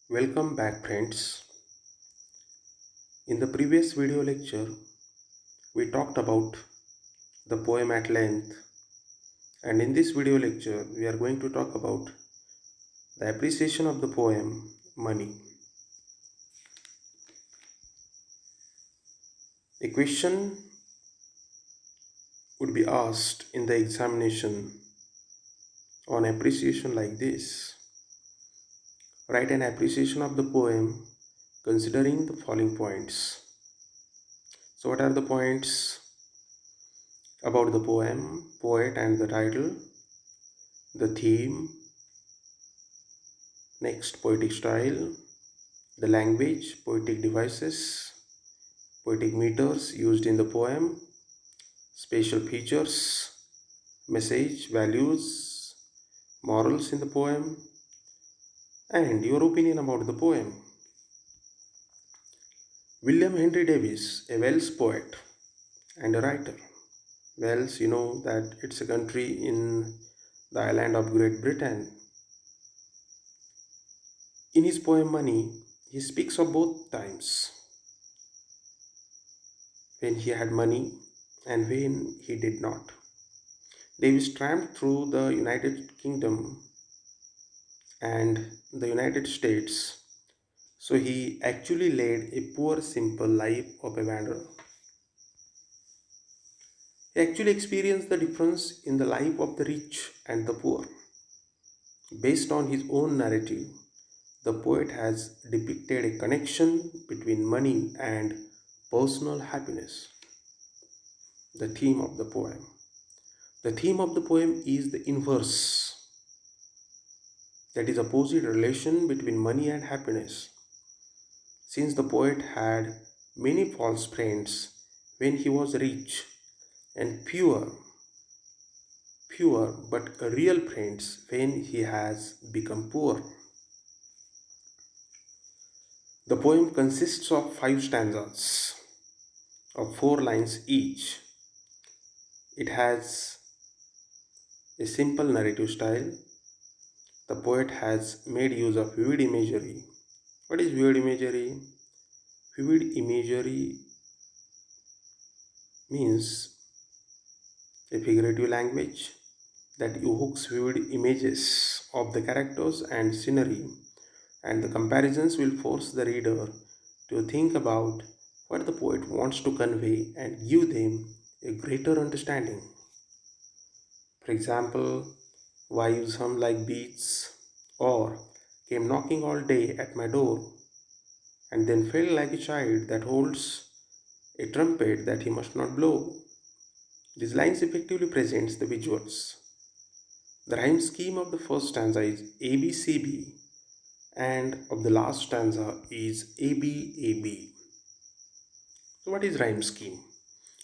Welcome back, friends. In the previous video lecture, we talked about the poem at length, and in this video lecture, we are going to talk about the appreciation of the poem Money. A question would be asked in the examination on appreciation like this: write an appreciation of the poem considering the following points. So, what are the points about the poem, poet, and the title, the theme, next poetic style, the language, poetic devices, poetic meters used in the poem, special features, message, values, morals in the poem, and your opinion about the poem. William Henry Davies, a Welsh poet and a writer. Wales, you know that it's a country in the island of Great Britain. In his poem Money, he speaks of both times when he had money and when he did not. Davis tramped through the United Kingdom and the United States, so he actually led a poor, simple life of a wanderer. He actually experienced the difference in the life of the rich and the poor. Based on his own narrative, the poet has depicted a connection between money and personal happiness. The theme of the poem. The theme of the poem is the inverse, that is, opposite relation between money and happiness. Since the poet had many false friends when he was rich and fewer but real friends when he has become poor. The poem consists of 5 stanzas of 4 lines each. It has a simple narrative style. The poet has made use of vivid imagery. What is vivid imagery? Vivid imagery means a figurative language that evokes vivid images of the characters and scenery, and the comparisons will force the reader to think about what the poet wants to convey and give them a greater understanding. For example, wives hum like bees, or came knocking all day at my door, and then felt like a child that holds a trumpet that he must not blow. These lines effectively presents the visuals. The rhyme scheme of the first stanza is ABCB, and of the last stanza is ABAB. So what is rhyme scheme?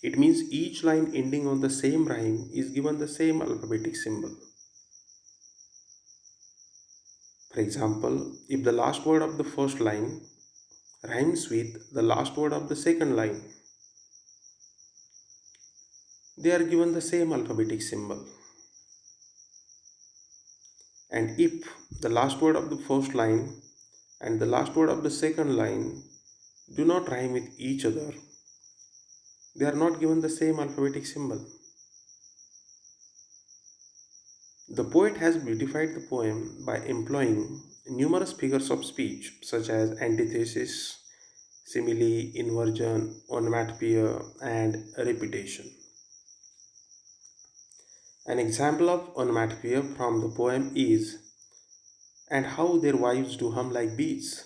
It means each line ending on the same rhyme is given the same alphabetic symbol. For example, if the last word of the first line rhymes with the last word of the second line, they are given the same alphabetic symbol. And if the last word of the first line and the last word of the second line do not rhyme with each other, they are not given the same alphabetic symbol. The poet has beautified the poem by employing numerous figures of speech such as antithesis, simile, inversion, onomatopoeia, and repetition. An example of onomatopoeia from the poem is "and how their wives do hum like bees,"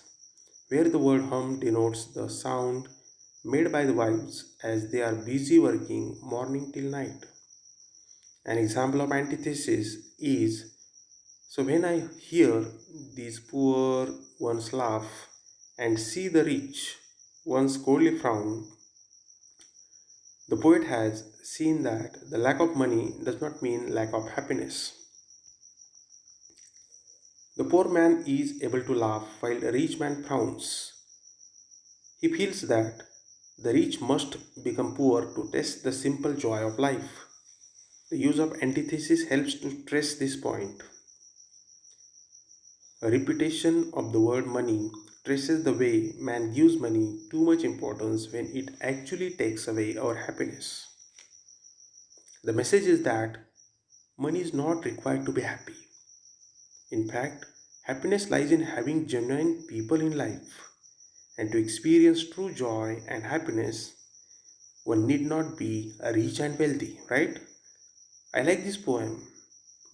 where the word hum denotes the sound made by the wives as they are busy working morning till night. An example of antithesis is "so when I hear these poor ones laugh and see the rich ones coldly frown," the poet has seen that the lack of money does not mean lack of happiness. The poor man is able to laugh while the rich man frowns. He feels that the rich must become poor to test the simple joy of life. The use of antithesis helps to stress this point. A repetition of the word money traces the way man gives money too much importance when it actually takes away our happiness. The message is that money is not required to be happy. In fact, happiness lies in having genuine people in life. And to experience true joy and happiness, one need not be rich and wealthy, right? I like this poem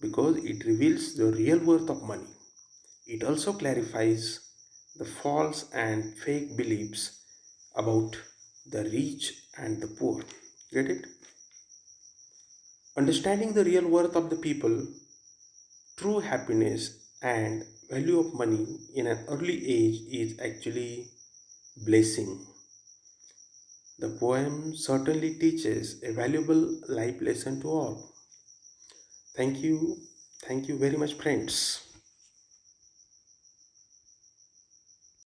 because it reveals the real worth of money. It also clarifies the false and fake beliefs about the rich and the poor. Get it? Understanding the real worth of the people, true happiness, and value of money in an early age is actually blessing. The poem certainly teaches a valuable life lesson to all. Thank you. Thank you very much, friends.